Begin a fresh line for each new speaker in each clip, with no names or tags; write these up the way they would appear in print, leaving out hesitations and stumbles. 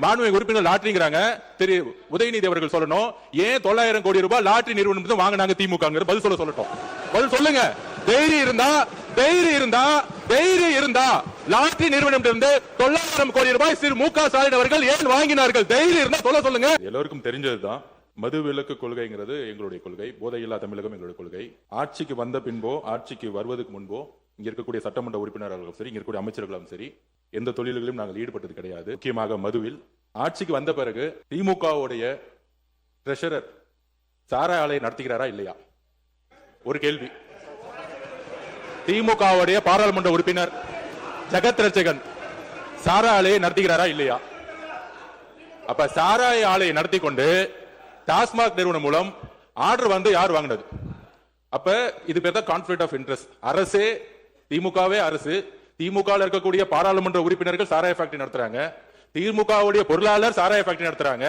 மாண்புமிகு உறுப்பினர் லாட்டரிங்கிறாங்க. திரு உதயநிதி அவர்கள் சொல்லணும், ஏன் 900 கோடி ரூபாய் லாட்டரி நிறுவனம் வாங்கினாங்க திமுக? பதில் சொல்லட்டும். பதில் சொல்லுங்க. தைரியம் இருந்தா லாட்டரி நிறுவனம் இருந்து 900 கோடி ரூபாய் திரு மு க ஸ்டாலின் அவர்கள் ஏன் வாங்கினார்கள்? தைரியம் இருந்தா சொல்லுங்க. எல்லோருக்கும் தெரிஞ்சதுதான், மது விலக்கு கொள்கைங்கிறது எங்களுடைய கொள்கை. போதையில்லா தமிழகம் எங்களுடைய கொள்கை. ஆட்சிக்கு வந்த பின்போ உட்சிக்கு வருவதற்கு முன்போ இங்க இருக்கக்கூடிய சட்டமன்ற உறுப்பினர்களும் சரி, இங்க இருக்கக்கூடிய அமைச்சர்களும் சரி, எந்த தொழில்களிலும் நாங்கள் ஈடுபட்டது கிடையாது. முக்கியமாக மதுவில். ஆட்சிக்கு வந்த பிறகு திமுகவுடைய ட்ரெஷரர் சாராய ஆலை நடத்துகிறாரா இல்லையா? ஒரு கேள்வி. திமுகவுடைய பாராளுமன்ற உறுப்பினர் ஜெகத் ரட்சகன் சாராய ஆலையை நடத்துகிறாரா இல்லையா? அப்ப சாராய ஆலையை நடத்தி கொண்டு டாஸ்மாக் நிறுவனம் மூலம் ஆர்டர் வந்து யார் வாங்கினது? அப்ப இது பேர் தான் கான்ஃபிளிக்ட் ஆஃப் இன்ட்ரெஸ்ட். அரசே, திமுகவே அரசு, திமுக இருக்கக்கூடிய பாராளுமன்ற உறுப்பினர்கள் சாராய ஃபேக்டரி நடத்துறாங்க, திமுகவுடைய பொருளாளர் சாராய ஃபேக்டரி நடத்துறாங்க,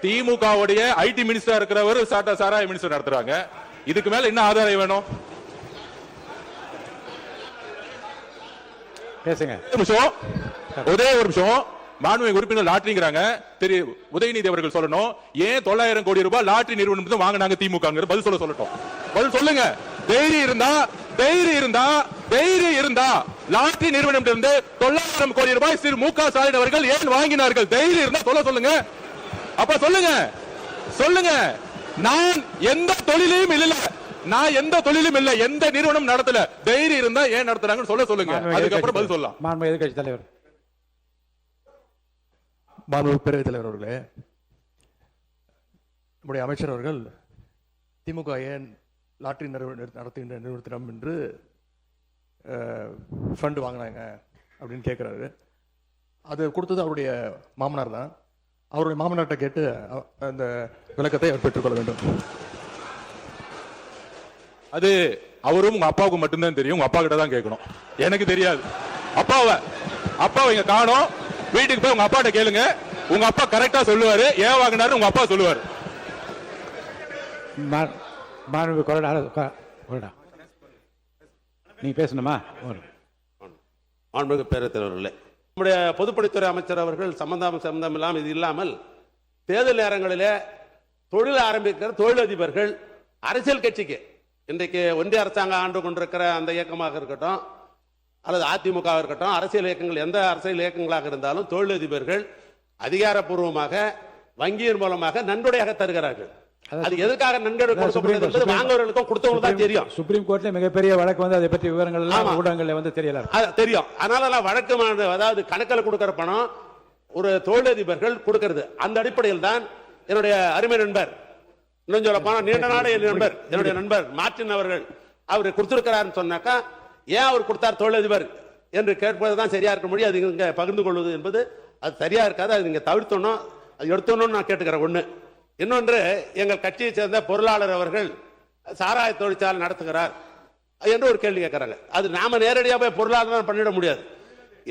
திமுகவுடைய ஐடி மினிஸ்டர் இருக்கிறவர் சாராய மினிஸ்டர் நடத்துறாங்க. இதுக்கு மேல என்ன ஆதாரம் வேணும்? ஒரே ஒரு நிமிஷம். மாண்புமிகு உறுப்பினர் லாட்டரிங்கிறாங்க. திரு உதயநிதி அவர்கள் சொல்லணும், ஏன் 900 கோடி ரூபாய் லாட்டரி நிறுவனம் வாங்கினாங்க திமுக? பதில் சொல்லட்டும். பதில் சொல்லுங்க. தைரியம் இருந்தா லாட்டரி நிறுவனம் இருந்து 900 கோடி ரூபாய் திரு மு க ஸ்டாலின் அவர்கள் ஏன் வாங்கினார்கள்? தைரியம் இருந்தா சொல்லுங்க. அப்ப சொல்லுங்க. நான் எந்த தொழிலையும் இல்ல, எந்த நிறுவனம் நடத்தல. தைரியம் இருந்தா ஏன் நடத்துறாங்கன்னு சொல்லுங்க. அதுக்கப்புறம் பதில் சொல்லலாம்.
மாண்புமிகு எதிர்க்கட்சி தலைவர்.
மாண்புமிகு பேரவைத் தலைவர் அவர்களே, நம்முடைய அமைச்சர் அவர்கள் திமுக ஏன் லாட்டரி நடத்துகின்ற நிறுவனத்திடம் என்று ஃபண்ட் வாங்கினாங்க அப்படின்னு கேட்குறாரு. அது கொடுத்தது அவருடைய மாமனார் தான். அவருடைய மாமனார்கிட்ட கேட்டு அந்த விளக்கத்தை அவர் பெற்றுக்கொள்ள வேண்டும்.
அது அவரும் உங்க அப்பாவுக்கு மட்டும்தான் தெரியும். உங்க அப்பா கிட்ட தான் கேட்கணும், எனக்கு தெரியாது. அப்பாவை இங்க காணோம். வீட்டுக்கு போய் உங்க அப்பாட்ட கேளுங்க. உங்க அப்பா கரெக்டா சொல்லுவாரு. ஏன் வாங்கினாரு உங்க அப்பா சொல்லுவாரு.
நீ பேசணுமா?
மாண்புமிகு பேரவைத் தலைவர்களே, நம்முடைய பொதுப்பணித்துறை அமைச்சர் அவர்கள் சம்பந்தம் இல்லாமல் இது இல்லாமல் தேர்தல் நேரங்களிலே தொழில் ஆரம்பிக்கிற தொழிலதிபர்கள் அரசியல் கட்சிக்கு, இன்றைக்கு ஒன்றிய அரசாங்கம் ஆண்டு கொண்டிருக்கிற அந்த இயக்கமாக இருக்கட்டும் அல்லது அதிமுக இருக்கட்டும், அரசியல் இயக்கங்கள் எந்த அரசியல் இயக்கங்களாக இருந்தாலும் தொழிலதிபர்கள் அதிகாரப்பூர்வமாக வங்கியின் மூலமாக நன்கொடையாக தருகிறார்கள். அது எதற்காக நன்கொடை கொடுக்கப்படுகிறது வாங்குவவர்களுக்கும் கொடுத்தவங்களுக்கு தான் தெரியும்.
சுப்ரீம் கோர்ட்ல மிகப்பெரிய வழக்கு வந்து அதை பற்றி விவரங்கள் எல்லாம் ஊடகங்கள்ல வந்து தெரியல
தெரியும். அதனால வழக்கு, அதாவது கணக்கில் கொடுக்கிற பணம் ஒரு தொழிலதிபர்கள் கொடுக்கிறது. அந்த அடிப்படையில் தான் என்னுடைய அருமை நண்பர், இன்னும் சொல்ல போனா நீண்ட நாடு என்னுடைய நண்பர் மார்ட்டின் அவர்கள் அவர் கொடுத்திருக்கிறார் சொன்னாக்கா, ஏன் அவர் கொடுத்தார் தொழிலதிபர் என்று கேட்பதுதான் சரியா இருக்க முடியும். அது இங்க பகிர்ந்து கொள்வது என்பது அது சரியா இருக்காது. அது நீங்க தவிர்த்தணும், அது எடுத்தோன்னு நான் கேட்டுக்கிறேன். ஒண்ணு. இன்னொன்று, எங்கள் கட்சியை சேர்ந்த பொருளாளர் அவர்கள் சாராய தொழிற்சாலை நடத்துகிறார் என்று ஒரு கேள்வி கேட்கிறாங்க. அது நாம நேரடியாக போய் பொருளாதாரம் பண்ணிட முடியாது.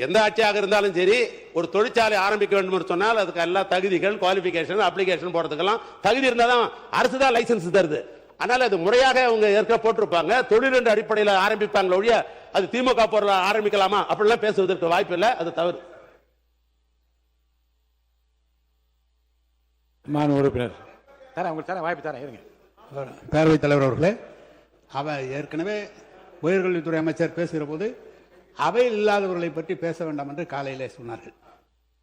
எந்த ஆட்சியாக இருந்தாலும் சரி, ஒரு தொழிற்சாலை ஆரம்பிக்க வேண்டும் என்று சொன்னால் அதுக்கு எல்லா தகுதிகள், குவாலிபிகேஷன், அப்ளிகேஷன் போறதுக்கெல்லாம் தகுதி இருந்தால் தான் அரசு தான் லைசன்ஸ் தருது. அதனால அது முறையாக அவங்க ஏற்கனவே போட்டிருப்பாங்க. தொழில் என்ற அடிப்படையில் ஆரம்பிப்பாங்க ஒழிய அது திமுக பொருள் ஆரம்பிக்கலாமா அப்படிலாம் பேசுவதற்கு வாய்ப்பு இல்லை. அது தவறு.
உறுப்பினர் வாய்ப்பு தரேன், இருங்க.
பேரவைத் தலைவர் அவர்களே, அவர் ஏற்கனவே உயர்கல்வித்துறை அமைச்சர் பேசுகிற போது அவையில் இல்லாதவர்களை பற்றி பேச வேண்டாம் என்று காலையிலே சொன்னார்கள்.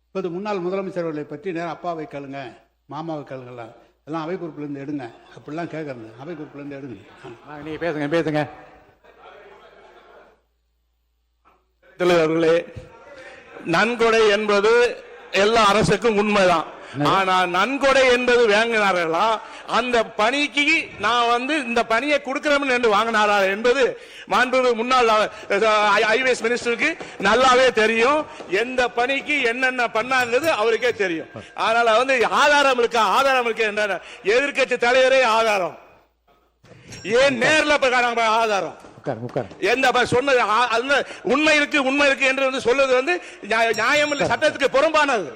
இப்போது முன்னாள் முதலமைச்சர் அவர்களை பற்றி நேரம் அப்பாவை கேளுங்க, மாமாவை கேளுங்கலாம், எல்லாம் அவை குறிப்பிலிருந்து எடுங்க அப்படிலாம் கேட்கறது. அவை குறிப்பிலிருந்து எடுங்க.
நீ பேசுங்க.
தலைவர்களே, நன்கொடை என்பது எல்லா அரசுக்கும் உண்மைதான். ஆனா நன்கொடை என்பது வாங்கினார்களா, அந்த பணிக்கு நான் இந்த பணியை கொடுக்கிறேன் என்று வாங்கினாரா என்பது மாண்புமிகு முன்னாள் ஐஏஎஸ் மினிஸ்டருக்கு நல்லாவே தெரியும். எந்த பணிக்கு என்னென்ன பண்ணாங்கிறது அவருக்கே தெரியும். அதனால ஆதாரம் இருக்கு என்ற எதிர்கட்சி தலைவரே ஆதாரம். ஏன் நேரில் ஆதாரம் எந்த சொன்னது உண்மை இருக்கு என்று சொல்வது நியாயம் இல்லை, சட்டத்துக்கு புறம்பானது.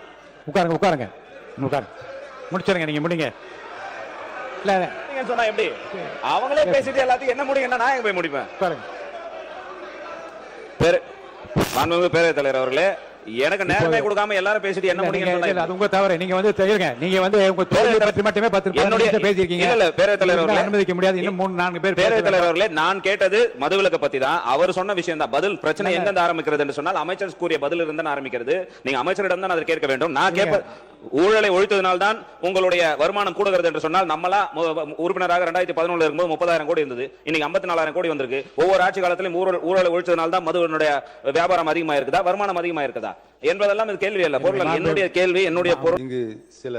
உட்காருங்க. முடிச்சிருங்க, நீங்க முடிங்க.
சொன்னா எப்படி அவங்களே பேசிட்டு எல்லாத்தையும் என்ன முடியுங்கன்னா நான் போய் முடிப்பேன்.
மாண்புமிகு பேரவைத் தலைவர் அவர்களே, எனக்கு நேரமே கொடுக்காம எல்லாரும் பேசிட்டு என்ன
இல்ல,
முடியுங்க?
இல்ல, அது உங்க தவறு. நீங்க வந்து தெரியுங்க, நீங்க வந்து உங்க தொழிலை பற்றி மட்டுமே 10 நிமிஷம் பேசியிருக்கீங்க.
இல்ல, பேரவைத் தலைவர் அவர்களே,
அனுமதிக்க முடியாது. இன்னும் 3-4 பேர்
பேரவைத் தலைவர் அவர்களே, நான் கேட்டது மதுவிலக்கு பத்தி தான். அவர் சொன்ன விஷயம் தான். பதில் பிரச்சனை எங்க ஆரம்பிக்கிறது என்று சொன்னால் அமைச்சர் கூறிய பதில் இருந்தா ஆரம்பிக்கிறது. நீங்க அமைச்சரிடம் தான் அதை கேட்க வேண்டும். நான் கேட்ப ஊழலை ஒழித்ததனால் தான் உங்களுடைய வருமானம் கூடுகிறது என்று சொன்னால், நம்மளா உறுப்பினராக 2011 இருக்கும்போது 30,000 கோடி இருந்தது, இன்னைக்கு 54,000 கோடி வந்திருக்கு. ஒவ்வொரு ஆட்சி காலத்திலும் ஊழலை ஒழிச்சதனால் தான் மதுவினுடைய வியாபாரம் அதிகமா இருக்குதா, வருமானம் அதிகமா இருக்குதா என்பதெல்லாம் இது கேள்வி அல்ல. பொருள் என்னுடைய கேள்வி, என்னுடைய பொருள்.
இங்கு சில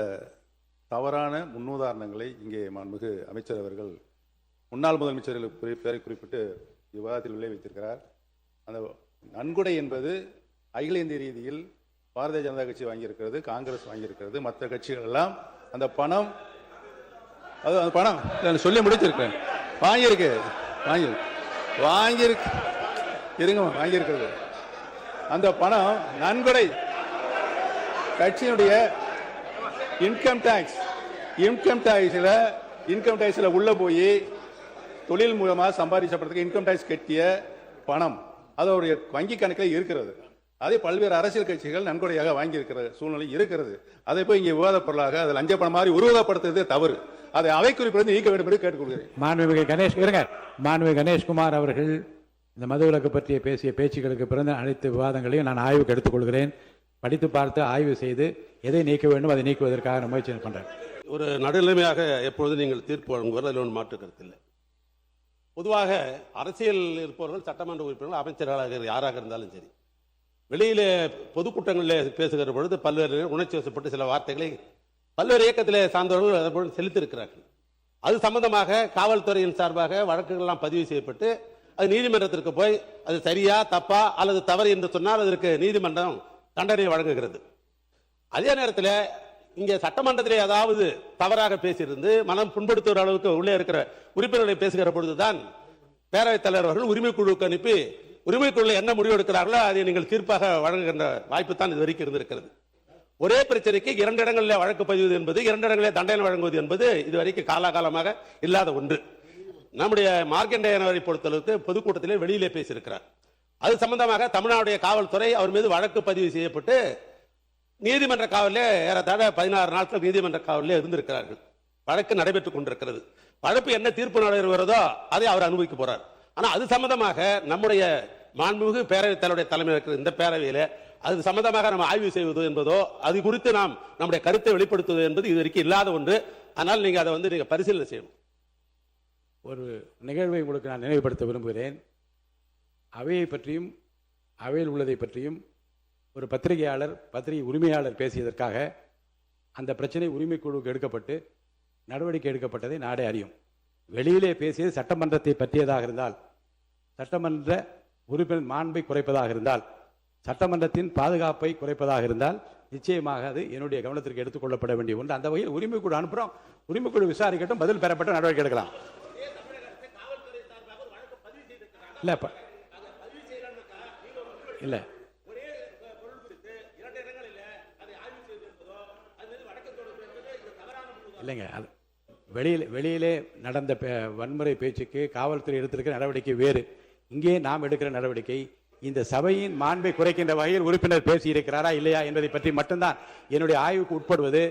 தவறான முன்னுதாரணங்களை இங்கே மாண்புமிகு அமைச்சர் அவர்கள் முன்னாள் முதலமைச்சர்கள் பெயரை குறிப்பிட்டு விவாதத்தில் விளைவித்திருக்கிறார். அந்த நன்கொடை என்பது அகில இந்திய ரீதியில் பாரதிய ஜனதா கட்சி வாங்கியிருக்கிறது, காங்கிரஸ் வாங்கியிருக்கிறது, மற்ற கட்சிகள் எல்லாம் அந்த பணம் அந்த பணம் நான் சொல்லி முடிச்சிருக்கேன். வாங்கியிருக்கிறது அந்த பணம் நன்கொடை கட்சியினுடைய இன்கம் டாக்ஸ்ல உள்ள போய் தொழில் மூலமா சம்பாதிச்சப்படுறதுக்கு இன்கம் டாக்ஸ் கட்டிய பணம் அது அவருடைய வங்கி கணக்கில் இருக்கிறது. அதே பல்வேறு அரசியல் கட்சிகள் நன்கொடையாக வாங்கியிருக்கிற சூழ்நிலை இருக்கிறது. அதை போய் இங்கே விவாத பொருளாக அதை லஞ்ச பணம் மாதிரி உருவகப்படுத்துறதே தவறு. அதை அவை குறிப்பிலிருந்து நீக்க வேண்டும் என்று கேட்டுக்கொள்கிறேன்.
மாண்புமிகு கணேஷ்குமார் அவர்கள் இந்த மதுவிலக்கு பற்றிய பேசிய பேச்சுக்களுக்கு பிறந்த அனைத்து விவாதங்களையும் நான் ஆய்வுக்கு எடுத்துக்கொள்கிறேன். படித்து பார்த்து ஆய்வு செய்து எதை நீக்க வேண்டும் அதை நீக்குவதற்காக நான் முயற்சி பண்றேன்.
ஒரு நடுநிலைமையாக எப்பொழுது நீங்கள் தீர்ப்பு வழங்குவது அதில் ஒன்று மாற்று கருத்து இல்லை. பொதுவாக அரசியல் இருப்பவர்கள் சட்டமன்ற உறுப்பினர்கள் அமைச்சர்களாக யாராக இருந்தாலும் சரி, வெளியிலே பொதுக்கூட்டங்களில் பேசுகிற பொழுது பல்வேறு உணர்ச்சி வசப்பட்டு சில வார்த்தைகளை பல்வேறு இயக்கத்திலே சார்ந்தவர்கள் அதற்கு செலுத்தியிருக்கிறார்கள். அது சம்பந்தமாக காவல்துறையின் சார்பாக வழக்குகள் எல்லாம் பதிவு செய்யப்பட்டு அது நீதிமன்றத்திற்கு போய் அது சரியா தப்பா அல்லது தவறு என்று சொன்னால் அதற்கு நீதிமன்றம் தண்டனை வழங்குகிறது. அதே நேரத்தில் இங்கே சட்டமன்றத்திலே ஏதாவது தவறாக பேசியிருந்து மனம் புண்படுத்துகிற அளவுக்கு உள்ளே இருக்கிற உறுப்பினர்களை பேசுகிற பொழுதுதான் பேரவைத் தலைவர் அவர்கள் உரிமைக்குழுவுக்கு அனுப்பி உரிமைக்குழு என்ன முடிவு எடுக்கிறார்களோ அதை நீங்கள் தீர்ப்பாக வழங்குகின்ற வாய்ப்பு தான் இது வரைக்கும் இருந்திருக்கிறது. ஒரே பிரச்சனைக்கு 2 இடங்களில் வழக்கு பதிவு என்பது, 2 இடங்களில் தண்டனை வழங்குவது என்பது இதுவரைக்கும் காலாகாலமாக இல்லாத ஒன்று. நம்முடைய மார்க்கண்டேயனவரை பொறுத்தளவுக்கு பொதுக்கூட்டத்திலே வெளியிலே பேசியிருக்கிறார். அது சம்பந்தமாக தமிழ்நாடுடைய காவல்துறை அவர் மீது வழக்கு பதிவு செய்யப்பட்டு நீதிமன்ற காவலிலே ஏறத்தாழ 16 நாட்கள் நீதிமன்ற காவலிலே இருந்திருக்கிறார்கள். வழக்கு நடைபெற்றுக் கொண்டிருக்கிறது. வழக்கு என்ன தீர்ப்பு நடைபெறுகிறதோ அதை அவர் அனுபவிக்க போறார். ஆனா அது சம்பந்தமாக நம்முடைய மாண்புமிகு பேரவைத் தலைவருடைய தலைமையில் இருக்கிற இந்த பேரவையில அது சம்பந்தமாக நம்ம ஆய்வு செய்வது என்பதோ அது குறித்து நாம் நம்முடைய கருத்தை வெளிப்படுத்துவது என்பது இதுவரைக்கும் இல்லாத ஒன்று. ஆனால் நீங்க அதை நீங்க பரிசீலனை செய்யணும்.
ஒரு நிகழ்வை உங்களுக்கு நான் நினைவுபடுத்த விரும்புகிறேன். அவையை பற்றியும் அவையில் உள்ளதை பற்றியும் ஒரு பத்திரிகை உரிமையாளர் பேசியதற்காக அந்த பிரச்சனை உரிமைக்குழுவுக்கு எடுக்கப்பட்டு நடவடிக்கை எடுக்கப்பட்டதை நாடே அறியும். வெளியிலே பேசியது சட்டமன்றத்தை பற்றியதாக இருந்தால், சட்டமன்ற உறுப்பினர் மாண்பை குறைப்பதாக இருந்தால், சட்டமன்றத்தின் பாதுகாப்பை குறைப்பதாக இருந்தால் நிச்சயமாக அது என்னுடைய கவனத்திற்கு எடுத்துக் கொள்ளப்பட வேண்டிய ஒன்று. அந்த வகையில் உரிமைக்குழு அனுப்புகிறோம், உரிமைக்குழு விசாரிக்கட்டும், பதில் பெறப்பட்ட நடவடிக்கை எடுக்கலாம். இல்ல இல்லைங்க, வெளியிலே நடந்த வன்முறை பேச்சுக்கு காவல்துறை எடுத்திருக்கிற நடவடிக்கை வேறு. இங்கே நாம் எடுக்கிற நடவடிக்கை இந்த சபையின் மாண்பை குறைக்கின்ற வகையில் உறுப்பினர் பேசியிருக்கிறாரா இல்லையா என்பதை பற்றி மட்டும்தான் என்னுடைய ஆய்வுக்கு உட்படுவது.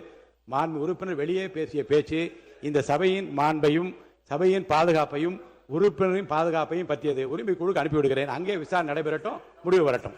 மாண்பு உறுப்பினர் வெளியே பேசிய பேச்சு இந்த சபையின் மாண்பையும் சபையின் பாதுகாப்பையும் உறுப்பினரின் பாதுகாப்பையும் பற்றியது. உரிமை குழுக்கு அனுப்பிவிடுகிறேன். அங்கே விசாரணை நடைபெறட்டும், முடிவு வரட்டும்.